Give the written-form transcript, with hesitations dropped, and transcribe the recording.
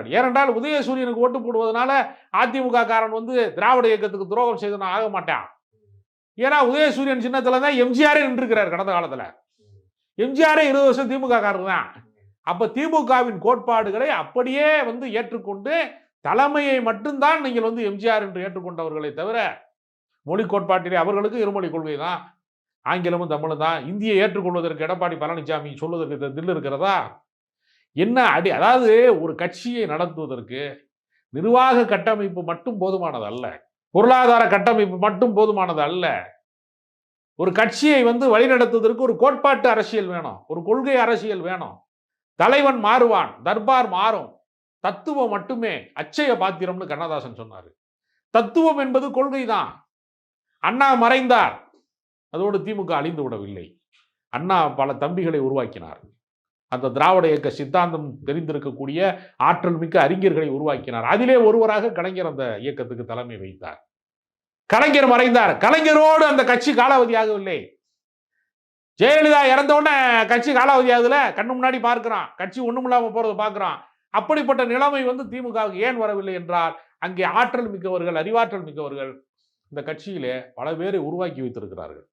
இருக்கிறார். ஏனென்றால் உதயசூரியனுக்கு ஓட்டு போடுவதனால அதிமுக காரன் வந்து திராவிட இயக்கத்துக்கு துரோகம் செய்து ஆக மாட்டான். ஏன்னா உதயசூரியன் சின்னத்துல தான் எம்ஜிஆரே நின்றுக்கிறார். கடந்த காலத்துல எம்ஜிஆரே 20 வருஷம் திமுக காரர் தான். அப்ப திமுகவின் கோட்பாடுகளை அப்படியே வந்து ஏற்றுக்கொண்டு தலைமையை மட்டும்தான் நீங்கள் வந்து எம்ஜிஆர் என்று ஏற்றுக்கொண்டவர்களை தவிர மொழி கோட்பாட்டிலே அவர்களுக்கு இருமொழி கொள்கை தான், ஆங்கிலமும் தமிழும் தான். இந்தியை ஏற்றுக்கொள்வதற்கு எடப்பாடி பழனிசாமி சொல்வதற்கு தில் இருக்கிறதா? என்ன அடி? அதாவது ஒரு கட்சியை நடத்துவதற்கு நிர்வாக கட்டமைப்பு மட்டும் போதுமானது அல்ல, பொருளாதார கட்டமைப்பு மட்டும் போதுமானது அல்ல. ஒரு கட்சியை வந்து வழிநடத்துவதற்கு ஒரு கோட்பாட்டு அரசியல் வேணும், ஒரு கொள்கை அரசியல் வேணும். தலைவன் மாறுவான், தர்பார் மாறும், தத்துவம் மட்டுமே அச்சய பாத்திரம்னு கண்ணதாசன் சொன்னார். தத்துவம் என்பது கொள்கை தான். அண்ணா மறைந்தார், அதோடு திமுக அழிந்து விடவில்லை. அண்ணா பல தம்பிகளை உருவாக்கினார். அந்த திராவிட இயக்க சித்தாந்தம் தெரிந்திருக்கக்கூடிய ஆற்றல் மிக்க அறிஞர்களை உருவாக்கினார். அதிலே ஒருவராக கலைஞர் அந்த இயக்கத்துக்கு தலைமை வைத்தார். கலைஞர் மறைந்தார், கலைஞரோடு அந்த கட்சி காலாவதியாகவில்லை. ஜெயலலிதா இறந்தவுடனே கட்சி காலாவதி ஆகுதுல, கண்ணு முன்னாடி பார்க்கிறான், கட்சி ஒண்ணும் இல்லாம போறதை பார்க்கிறான். அப்படிப்பட்ட நிலைமை வந்து திமுகவுக்கு ஏன் வரவில்லை என்றால், அங்கே ஆற்றல் மிக்கவர்கள், அறிவாற்றல் மிக்கவர்கள் இந்த கட்சியிலே பல பேரை உருவாக்கி வைத்திருக்கிறார்கள்.